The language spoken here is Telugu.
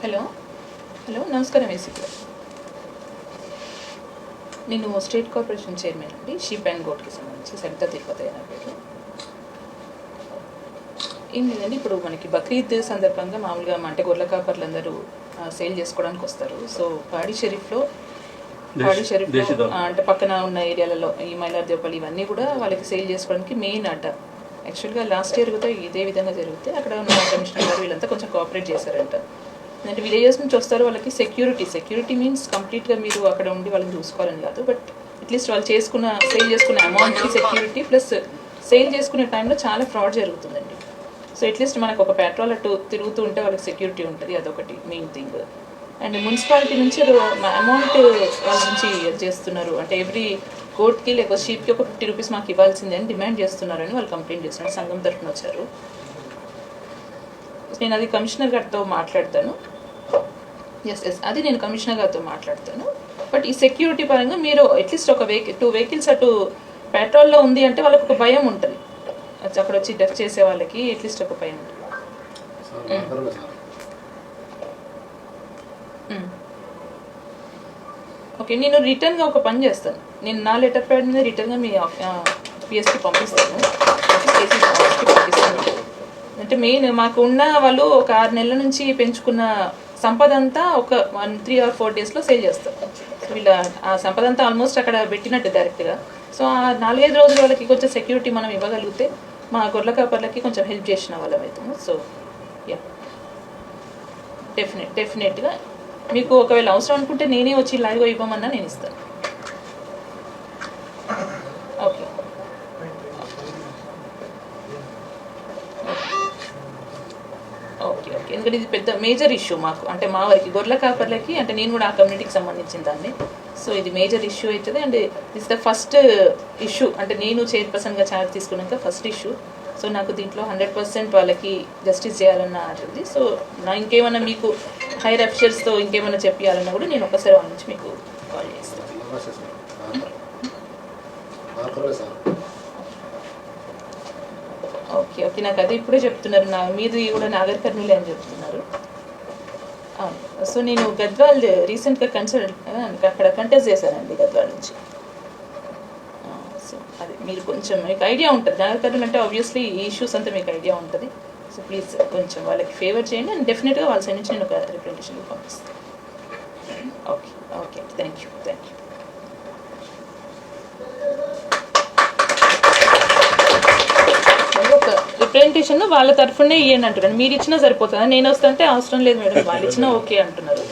హలో హలో నమస్కారం ఏసీపీ గారు. నేను స్టేట్ కార్పొరేషన్ చైర్మన్ అండి, షీప్ అండ్ గోట్కి సంబంధించి సరిత తిరుపతి అయిన పేరు. ఏం లేదండి, ఇప్పుడు మనకి బక్రీద్ సందర్భంగా మామూలుగా అంటే గొర్రెల కాపర్లు అందరూ సేల్ చేసుకోవడానికి వస్తారు. సో పాడి షరీఫ్లో అంటే పక్కన ఉన్న ఏరియాలలో ఈ మైలార్దేపల్లి ఇవన్నీ కూడా వాళ్ళకి సేల్ చేసుకోవడానికి మెయిన్ అడ్డ. యాక్చువల్గా లాస్ట్ ఇయర్ కూడా ఇదే విధంగా జరిగితే అక్కడ ఉన్న కమిషనర్ గారు వీళ్ళంతా కొంచెం కోఆపరేట్ చేశారంట. అంటే విలేజెస్ నుంచి వస్తారు, వాళ్ళకి సెక్యూరిటీ మీన్స్ కంప్లీట్గా మీరు అక్కడ ఉండి వాళ్ళని చూసుకోవాలని కాదు, బట్ అట్లీస్ట్ వాళ్ళు సేల్ చేసుకున్న అమౌంట్కి సెక్యూరిటీ ప్లస్ సేల్ చేసుకునే టైంలో చాలా ఫ్రాడ్ జరుగుతుందండి. సో అట్లీస్ట్ మనకు ఒక పెట్రోల్ అటు తిరుగుతూ ఉంటే వాళ్ళకి సెక్యూరిటీ ఉంటుంది, అదొకటి మెయిన్ థింగ్. అండ్ మున్సిపాలిటీ నుంచి అమౌంట్ వాళ్ళ నుంచి చేస్తున్నారు, అంటే ఎవ్రీ కోర్ట్కి లేకపోతే షీప్కి ఒక 50 రూపీస్ మాకు ఇవ్వాల్సిందే అని డిమాండ్ చేస్తున్నారని వాళ్ళు కంప్లైంట్ చేస్తున్నారు. సంఘం తరఫున వచ్చారు. నేను అది కమిషనర్ గారితో మాట్లాడతాను. అది నేను కమిషనర్ గారితో మాట్లాడతాను. బట్ ఈ సెక్యూరిటీ పరంగా మీరు అట్లీస్ట్ ఒక 2 వెహికల్స్ అటు పెట్రోల్లో ఉంది అంటే వాళ్ళకి ఒక భయం ఉంటుంది, అక్కడ వచ్చి టచ్ చేసే వాళ్ళకి అట్లీస్ట్ ఒక భయం ఉంటుంది. ఓకే, నేను రిటర్న్గా ఒక పని చేస్తాను. నేను నా లెటర్ ప్యాడ్ మీద రిటర్న్గా మీ పిఎస్కి పంపిస్తాను. అంటే మెయిన్ మాకు ఉన్న వాళ్ళు ఒక 6 నెలల నుంచి పెంచుకున్న సంపద అంతా ఒక 3 or 4 డేస్లో సేల్ చేస్తారు. వీళ్ళ ఆ సంపద అంతా ఆల్మోస్ట్ అక్కడ పెట్టినట్టు డైరెక్ట్గా. సో ఆ 4-5 రోజుల వాళ్ళకి కొంచెం సెక్యూరిటీ మనం ఇవ్వగలిగితే మా గొర్రెల కాపర్లకి కొంచెం హెల్ప్ చేసిన వాళ్ళం అవుతాము. సో యా, డెఫినెట్గా మీకు ఒకవేళ అవసరం అనుకుంటే నేనే వచ్చి లైవ్గా ఇవ్వమన్నా నేను ఇస్తాను. ఓకే ఓకే ఓకే ఎందుకంటే ఇది పెద్ద మేజర్ ఇష్యూ మాకు, అంటే మా వారికి గొర్రెల కాపర్లకి, అంటే నేను కూడా ఆ కమ్యూనిటీకి సంబంధించిన దాన్ని. సో ఇది మేజర్ ఇష్యూ అవుతుంది. And this the first issue, అంటే నేను చైర్పర్సన్గా ఛార్జ్ తీసుకున్నాక ఫస్ట్ ఇష్యూ. సో నాకు దీంట్లో 100% వాళ్ళకి జస్టిస్ చేయాలన్న ఉంటుంది. సో నా ఇంకేమన్నా మీకు హైయర్ అఫీషియల్స్తో ఇంకేమైనా చెప్పాలన్నా కూడా నేను ఒకసారి వాళ్ళ నుంచి మీకు కాల్ చేస్తాను. ఓకే ఓకే నాకు అది ఇప్పుడే చెప్తున్నారు, మీది కూడా నాగర్ కర్నూలు అని చెప్తున్నారు. సో నేను గద్వాల్ రీసెంట్గా అక్కడ కంటెస్ట్ చేశానండి, గద్వాల్ నుంచి. సో అది మీరు కొంచెం మీకు ఐడియా ఉంటుంది, నాగర్ కర్నూలు అంటే ఆబ్వియస్లీ ఈ ఇష్యూస్ అంతా మీకు ఐడియా ఉంటుంది. సో ప్లీజ్ కొంచెం వాళ్ళకి ఫేవర్ చేయండి, అండ్ డెఫినెట్గా వాళ్ళ సైడ్ నుంచి నేను ఒక రిప్రజెంటేషన్ పంపిస్తాను. Okay okay thank you. ఒక రిప్రజెంటేషన్ వాళ్ళ తరఫునే ఇవ్వండి అంటున్నాను. మీరు ఇచ్చినా సరిపోతుందా? నేను వస్తుంటే అవసరం లేదు మేడం, వాళ్ళు ఇచ్చినా ఓకే అంటున్నారు.